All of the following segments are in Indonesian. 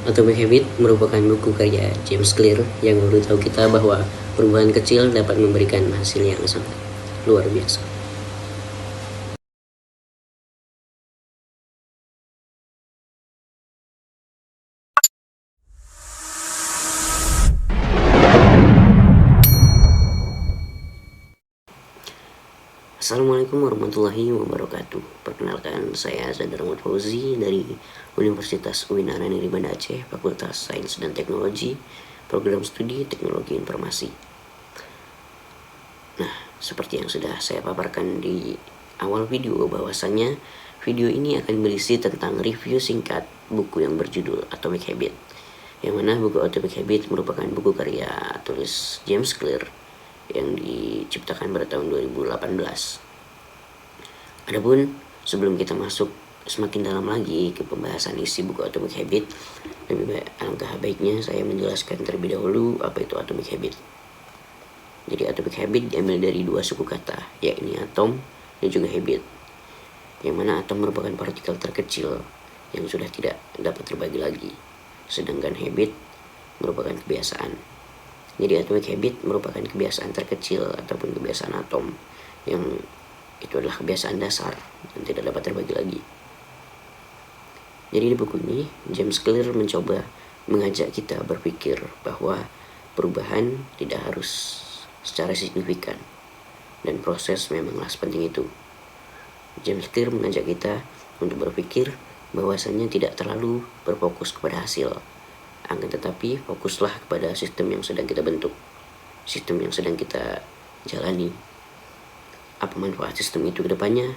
Atomic Habit merupakan buku karya James Clear yang memberitahu kita bahwa perubahan kecil dapat memberikan hasil yang sangat luar biasa. Assalamualaikum warahmatullahi wabarakatuh. Perkenalkan, saya Zadar Ahmad Fauzi dari Universitas UIN Negeri Banda Aceh, Fakultas Sains dan Teknologi, Program Studi Teknologi Informasi. Nah, seperti yang sudah saya paparkan di awal video, bahwasannya video ini akan berisi tentang review singkat buku yang berjudul Atomic Habit, yang mana buku Atomic Habit merupakan buku karya tulis James Clear yang diciptakan pada tahun 2018. Adapun sebelum kita masuk semakin dalam lagi ke pembahasan isi buku Atomic Habit, alangkah baiknya saya menjelaskan terlebih dahulu apa itu Atomic Habit. Jadi Atomic Habit diambil dari dua suku kata, yakni atom dan juga habit, yang mana atom merupakan partikel terkecil yang sudah tidak dapat terbagi lagi, sedangkan habit merupakan kebiasaan. Jadi Atomic Habit merupakan kebiasaan terkecil ataupun kebiasaan atom yang itu adalah kebiasaan dasar dan tidak dapat terbagi lagi. Jadi di buku ini James Clear mencoba mengajak kita berpikir bahwa perubahan tidak harus secara signifikan dan proses memanglah sepenting itu. James Clear mengajak kita untuk berpikir bahwasannya tidak terlalu berfokus kepada hasil, akan tetapi fokuslah kepada sistem yang sedang kita bentuk, sistem yang sedang kita jalani. Apa manfaat sistem itu ke depannya,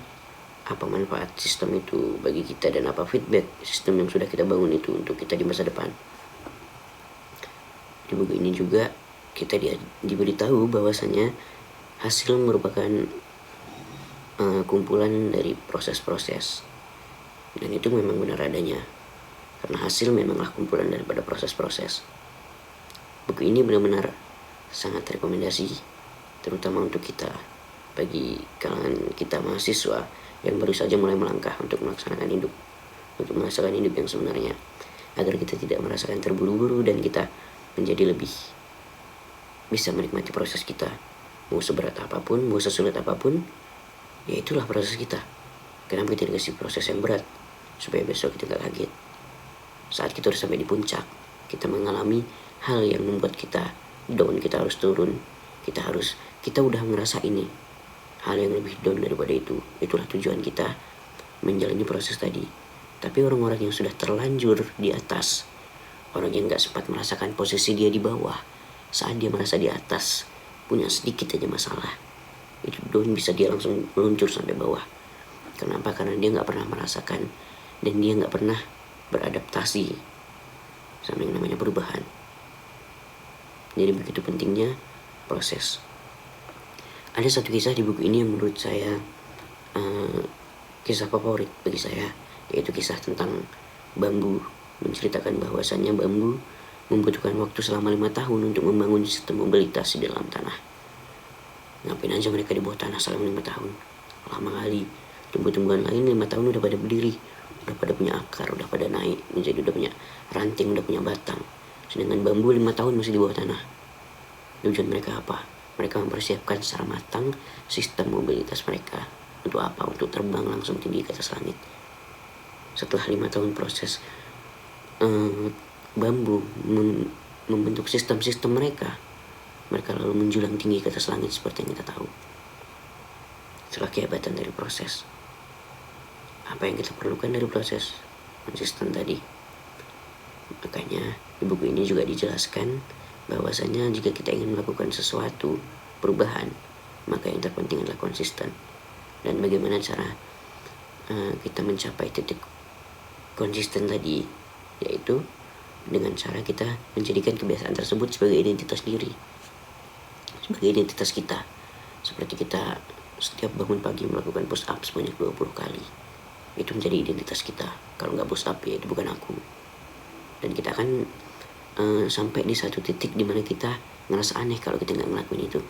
apa manfaat sistem itu bagi kita, dan apa feedback sistem yang sudah kita bangun itu untuk kita di masa depan. Di buku ini juga kita diberitahu bahwasanya hasil merupakan kumpulan dari proses-proses, dan itu memang benar adanya, karena hasil memanglah kumpulan daripada proses-proses. Buku ini benar-benar sangat rekomendasi, terutama untuk kita, bagi kalangan kita mahasiswa yang baru saja mulai melangkah untuk melaksanakan hidup, untuk merasakan hidup yang sebenarnya, agar kita tidak merasakan terburu-buru dan kita menjadi lebih bisa menikmati proses kita. Mau seberat apapun, mau sesulit apapun, ya itulah proses kita. Kenapa kita dikasih proses yang berat? Supaya besok kita gak kaget saat kita sudah sampai di puncak, kita mengalami hal yang membuat kita down, kita harus turun, kita udah merasa ini hal yang lebih down daripada itu. Itulah tujuan kita menjalani proses tadi. Tapi orang-orang yang sudah terlanjur di atas, orang yang gak sempat merasakan posisi dia di bawah, saat dia merasa di atas, punya sedikit aja masalah, itu down bisa dia langsung meluncur sampai bawah. Kenapa? Karena dia gak pernah merasakan dan dia gak pernah beradaptasi sama yang namanya perubahan. Jadi begitu pentingnya proses. Ada satu kisah di buku ini yang menurut saya kisah favorit bagi saya, yaitu kisah tentang bambu, menceritakan bahwasannya bambu membutuhkan waktu selama 5 tahun untuk membangun sistem mobilitas di dalam tanah. Ngapain aja mereka di bawah tanah selama 5 tahun? Lama kali. Tumbuh-tumbuhan lain 5 tahun udah pada berdiri, udah pada punya akar, udah pada naik menjadi, udah punya ranting, udah punya batang. Sedangkan bambu 5 tahun masih di bawah tanah. Tujuan mereka apa? Mereka mempersiapkan secara matang sistem mobilitas mereka. Untuk apa? Untuk terbang langsung tinggi ke atas langit. Setelah 5 tahun proses, bambu membentuk sistem-sistem mereka lalu menjulang tinggi ke atas langit seperti yang kita tahu. Itulah kehebatan dari proses. Apa yang kita perlukan dari proses? Konsisten tadi. Makanya di buku ini juga dijelaskan bahwasanya jika kita ingin melakukan sesuatu perubahan, maka yang terpenting adalah konsisten. Dan bagaimana cara kita mencapai titik konsisten tadi, yaitu dengan cara kita menjadikan kebiasaan tersebut sebagai identitas diri, sebagai identitas kita. Seperti kita setiap bangun pagi melakukan push up sebanyak 20 kali. Itu menjadi identitas kita. Kalau nggak push up, ya itu bukan aku. Dan kita akan sampai di satu titik di mana kita ngerasa aneh kalau kita nggak ngelakuin itu.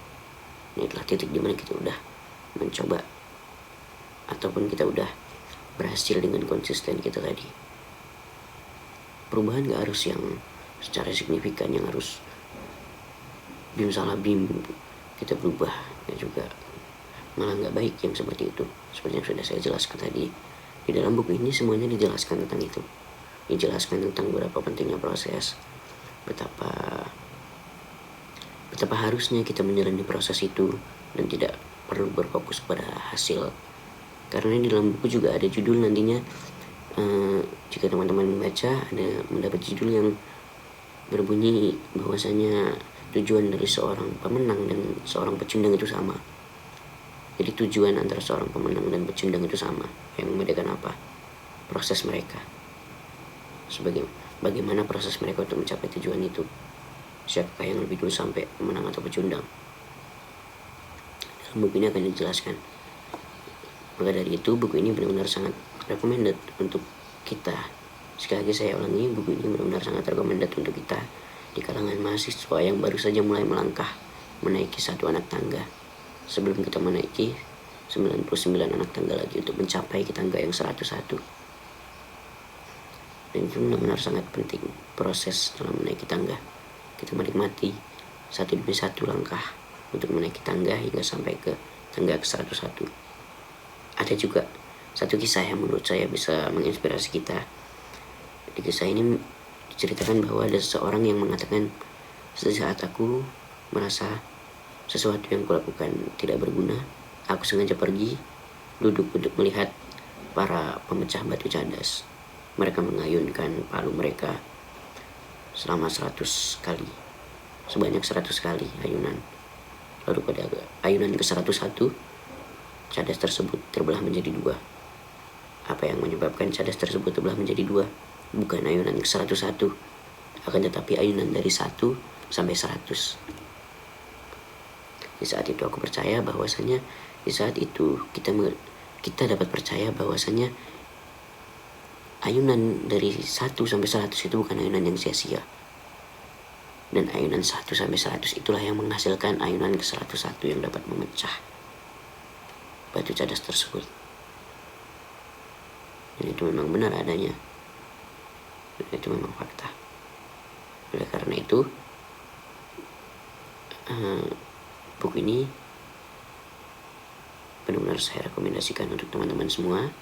Ini adalah titik di mana kita udah mencoba ataupun kita udah berhasil dengan konsisten kita tadi. perubahan gak harus yang secara signifikan, yang harus bim salah bim kita berubah, ya juga malah nggak baik yang seperti itu. Seperti yang sudah saya jelaskan tadi, di dalam buku ini semuanya dijelaskan tentang itu, dijelaskan tentang berapa pentingnya proses, betapa harusnya kita menjalani proses itu dan tidak perlu berfokus pada hasil. Karena di dalam buku juga ada judul nantinya, jika teman-teman membaca, ada mendapat judul yang berbunyi bahwasanya tujuan dari seorang pemenang dan seorang pecundang itu sama. Jadi tujuan antara seorang pemenang dan pecundang itu sama. Yang membedakan apa? Proses mereka. Bagaimana proses mereka untuk mencapai tujuan itu. Siapakah yang lebih dulu sampai pemenang atau pecundang? Dalam buku ini akan dijelaskan. Maka dari itu buku ini benar-benar sangat recommended untuk kita. Sekali lagi saya ulangi, buku ini benar-benar sangat recommended untuk kita di kalangan mahasiswa yang baru saja mulai melangkah menaiki satu anak tangga, sebelum kita menaiki 99 anak tangga lagi untuk mencapai ke tangga yang 101. Dan itu benar-benar sangat penting proses dalam menaiki tangga. Kita menikmati satu demi satu langkah untuk menaiki tangga hingga sampai ke tangga ke 101. Ada juga satu kisah yang menurut saya bisa menginspirasi kita. Di kisah ini diceritakan bahwa ada seseorang yang mengatakan, saat aku merasa sesuatu yang kulakukan tidak berguna, aku sengaja pergi duduk untuk melihat para pemecah batu cadas. Mereka mengayunkan palu mereka selama 100 kali, sebanyak 100 kali ayunan. Lalu pada ayunan ke 101, cadas tersebut terbelah menjadi dua. Apa yang menyebabkan cadas tersebut terbelah menjadi dua? Bukan ayunan ke 101, akan tetapi ayunan dari 1 sampai 100. Di saat itu aku percaya bahwasanya di saat itu kita dapat percaya bahwasanya ayunan dari 1 sampai 100 itu bukan ayunan yang sia-sia. Dan ayunan 1 sampai 100 itulah yang menghasilkan ayunan ke 101 yang dapat memecah batu cadas tersebut. Dan itu memang benar adanya. Dan itu memang fakta. Oleh karena itu, buku ini benar-benar saya rekomendasikan untuk teman-teman semua.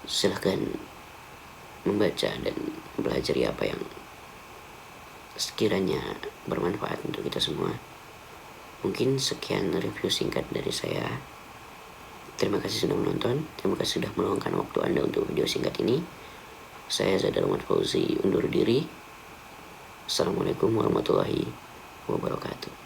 Silahkan membaca dan mempelajari apa yang sekiranya bermanfaat untuk kita semua. Mungkin sekian review singkat dari saya. Terima kasih sudah menonton. Terima kasih sudah meluangkan waktu Anda untuk video singkat ini. Saya Zadar Ahmad Fauzi undur diri. Assalamualaikum warahmatullahi wabarakatuh.